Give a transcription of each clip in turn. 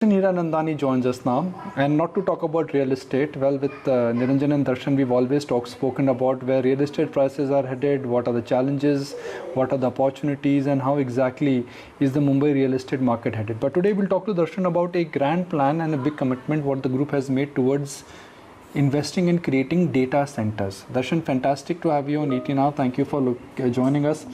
Hiranandani joins us now, and not to talk about real estate. Well, with Niranjan and Darshan, we've always spoken about where real estate prices are headed, what are the challenges, what are the opportunities, and how exactly is the Mumbai real estate market headed. But today we'll talk to Darshan about a grand plan and a big commitment what the group has made towards investing in creating data centers. Darshan, fantastic to have you on ET Now. Thank you for joining us.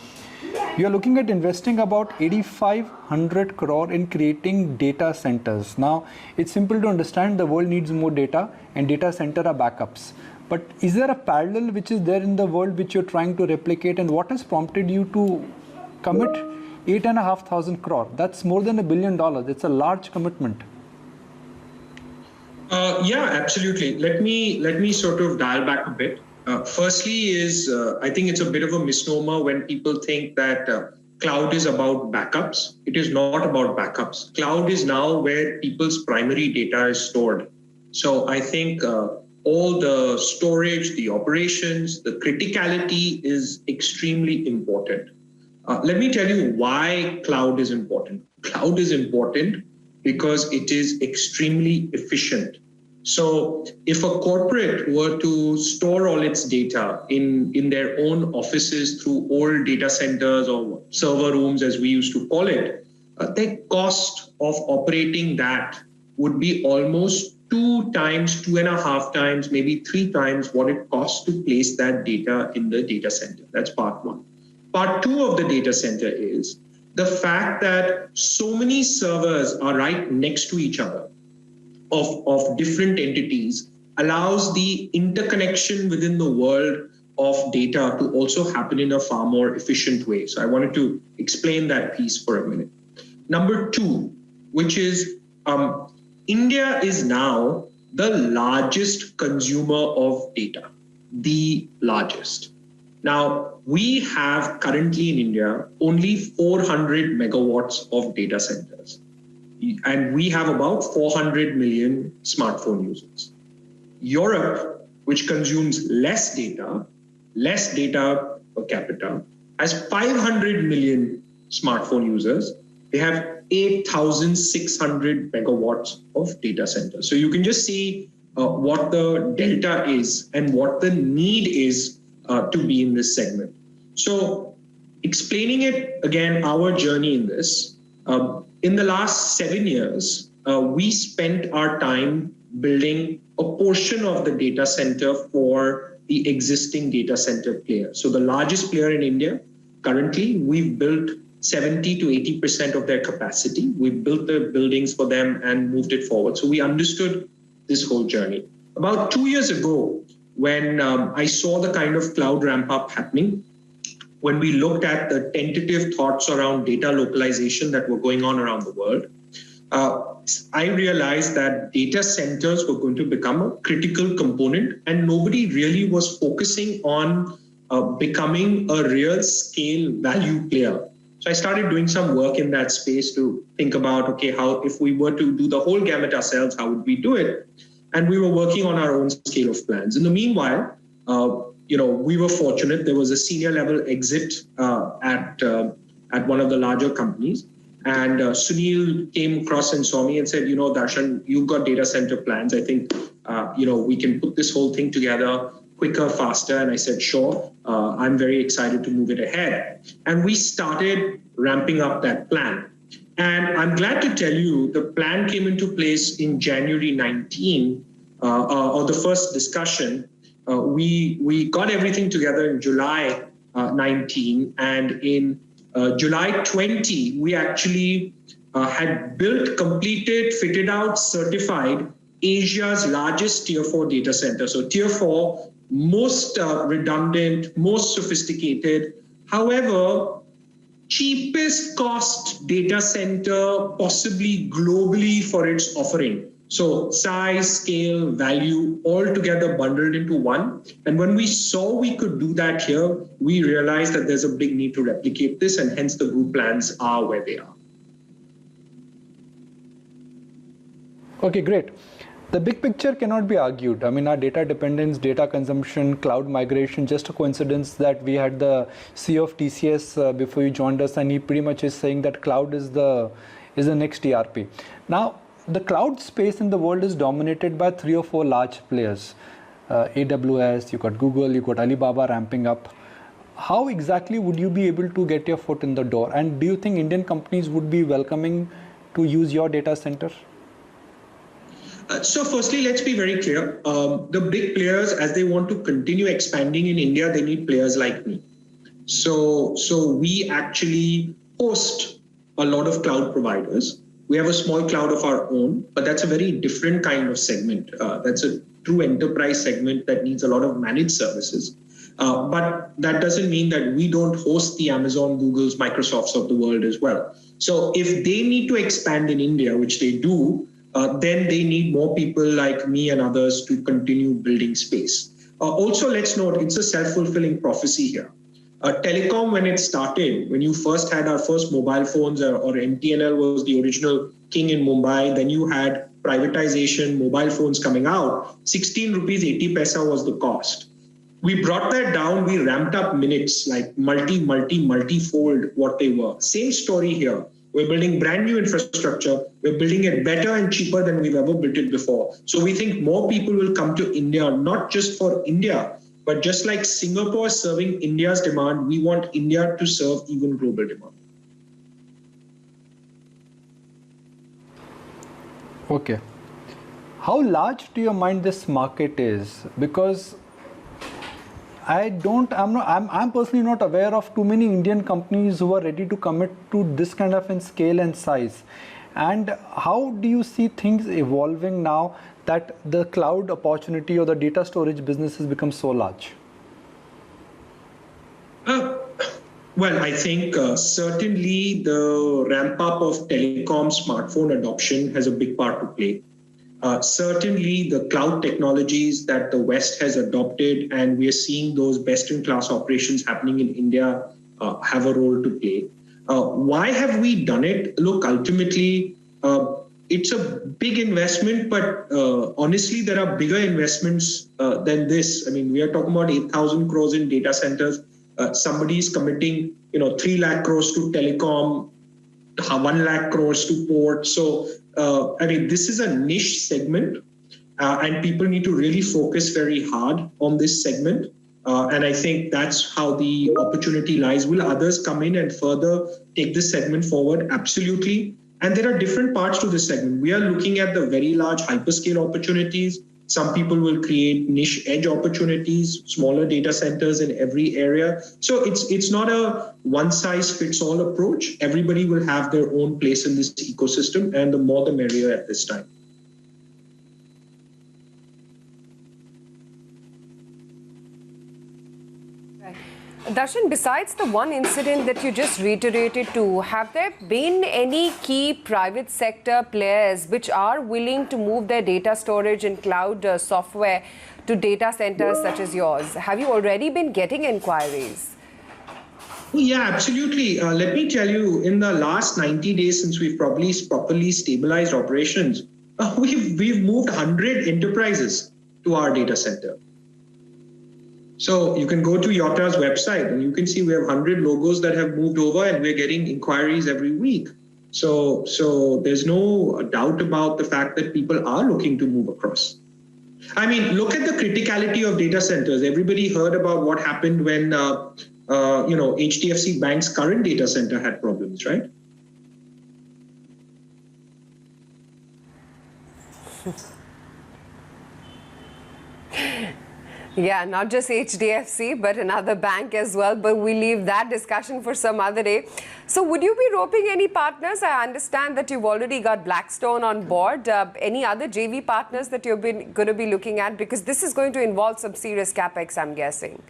You are looking at investing about 8,500 crore in creating data centers. Now, it's simple to understand the world needs more data and data center are backups. But is there a parallel which is there in the world which you're trying to replicate, and what has prompted you to commit 8,500 crore? That's more than $1 billion. It's a large commitment. Yeah, absolutely. Let me sort of dial back a bit. Firstly is, I think it's a bit of a misnomer when people think that cloud is about backups. It is not about backups. Cloud is now where people's primary data is stored. So I think all the storage, the operations, the criticality is extremely important. Let me tell you why cloud is important. Cloud is important because it is extremely efficient. So if a corporate were to store all its data in their own offices through old data centers or server rooms, as we used to call it, the cost of operating that would be almost 2 times, 2.5 times, maybe 3 times what it costs to place that data in the data center. That's part one. Part two of the data center is the fact that so many servers are right next to each other of different entities allows the interconnection within the world of data to also happen in a far more efficient way. So I wanted to explain that piece for a minute. Number two, which is India is now the largest consumer of data, the largest. Now, we have currently in India only 400 megawatts of data centers. And we have about 400 million smartphone users. Europe, which consumes less data per capita, has 500 million smartphone users. They have 8,600 megawatts of data centers. So you can just see what the delta is and what the need is to be in this segment. So explaining it again, our journey in this, in the last 7 years, we spent our time building a portion of the data center for the existing data center player. So the largest player in India, currently, we've built 70 to 80% of their capacity. We've built the buildings for them and moved it forward. So we understood this whole journey. About 2 years ago, when I saw the kind of cloud ramp up happening, when we looked at the tentative thoughts around data localization that were going on around the world, I realized that data centers were going to become a critical component, and nobody really was focusing on becoming a real scale value player. So I started doing some work in that space to think about, okay, how if we were to do the whole gamut ourselves, how would we do it? And we were working on our own scale of plans. In the meanwhile, we were fortunate. There was a senior level exit at one of the larger companies. And Sunil came across and saw me and said, Darshan, you've got data center plans. I think, we can put this whole thing together quicker, faster. And I said, sure, I'm very excited to move it ahead. And we started ramping up that plan. And I'm glad to tell you the plan came into place in January 19, or the first discussion. We got everything together in July 19, and in July 20, we actually had built, completed, fitted out, certified Asia's largest Tier 4 data center. So Tier 4, most redundant, most sophisticated, however, cheapest cost data center possibly globally for its offering. So size, scale, value, all together bundled into one. And when we saw we could do that here, we realized that there's a big need to replicate this, and hence the group plans are where they are. Okay, great. The big picture cannot be argued. I mean, our data dependence, data consumption, cloud migration, just a coincidence that we had the CEO of TCS before you joined us, and he pretty much is saying that cloud is the next ERP. Now, the cloud space in the world is dominated by 3 or 4 large players. AWS, you got Google, you got Alibaba ramping up. How exactly would you be able to get your foot in the door? And do you think Indian companies would be welcoming to use your data center? So firstly, let's be very clear. The big players, as they want to continue expanding in India, they need players like me. So we actually host a lot of cloud providers. We have a small cloud of our own, but that's a very different kind of segment. That's a true enterprise segment that needs a lot of managed services. But that doesn't mean that we don't host the Amazon, Googles, Microsofts of the world as well. So if they need to expand in India, which they do, then they need more people like me and others to continue building space. Also, let's note, it's a self-fulfilling prophecy here. Telecom, when it started, when you first had our first mobile phones, or MTNL was the original king in Mumbai, then you had privatization, mobile phones coming out, 16 rupees 80 paisa was the cost. We brought that down, we ramped up minutes, like multi-fold what they were. Same story here. We're building brand new infrastructure. We're building it better and cheaper than we've ever built it before. So we think more people will come to India, not just for India, but just like Singapore serving India's demand, we want India to serve even global demand. Okay. How large do you mind this market is? Because I'm personally not aware of too many Indian companies who are ready to commit to this kind of in scale and size. And how do you see things evolving now that the cloud opportunity or the data storage business has become so large? Well, I think certainly the ramp up of telecom smartphone adoption has a big part to play. Certainly the cloud technologies that the West has adopted, and we are seeing those best-in-class operations happening in India, have a role to play. Why have we done it? Look, ultimately, it's a big investment, but honestly, there are bigger investments than this. I mean, we are talking about 8,000 crores in data centers. Somebody is committing, 3 lakh crores to telecom, 1 lakh crores to port. So, this is a niche segment, and people need to really focus very hard on this segment. And I think that's how the opportunity lies. Will others come in and further take this segment forward? Absolutely. And there are different parts to this segment. We are looking at the very large hyperscale opportunities. Some people will create niche edge opportunities, smaller data centers in every area. So it's not a one-size-fits-all approach. Everybody will have their own place in this ecosystem, and the more the merrier at this time. Darshan, besides the one incident that you just reiterated to, have there been any key private sector players which are willing to move their data storage and cloud software to data centers such as yours? Have you already been getting inquiries? Yeah, absolutely. Let me tell you, in the last 90 days since we've probably properly stabilized operations, we've moved 100 enterprises to our data center. So you can go to Yotta's website and you can see we have 100 logos that have moved over, and we're getting inquiries every week. So there's no doubt about the fact that people are looking to move across. I mean, look at the criticality of data centers. Everybody heard about what happened when HDFC Bank's current data center had problems, right? Yeah, not just HDFC, but another bank as well. But we leave that discussion for some other day. So would you be roping any partners? I understand that you've already got Blackstone on board. Any other JV partners that you're going to be looking at? Because this is going to involve some serious capex, I'm guessing.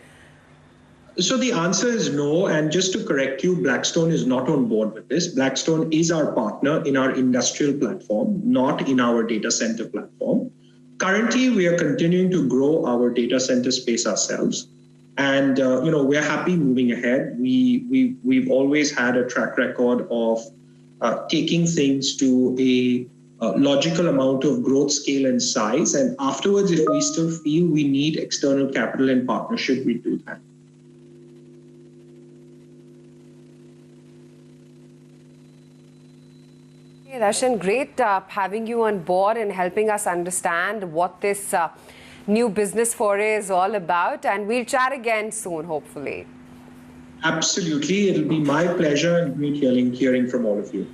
So the answer is no. And just to correct you, Blackstone is not on board with this. Blackstone is our partner in our industrial platform, not in our data center platform. Currently, we are continuing to grow our data center space ourselves. And, we're happy moving ahead. We've always had a track record of taking things to a logical amount of growth, scale, and size. And afterwards, if we still feel we need external capital and partnership, we do that. Hey, Darshan, great having you on board and helping us understand what this new business foray is all about. And we'll chat again soon, hopefully. Absolutely. It'll be my pleasure and great hearing from all of you.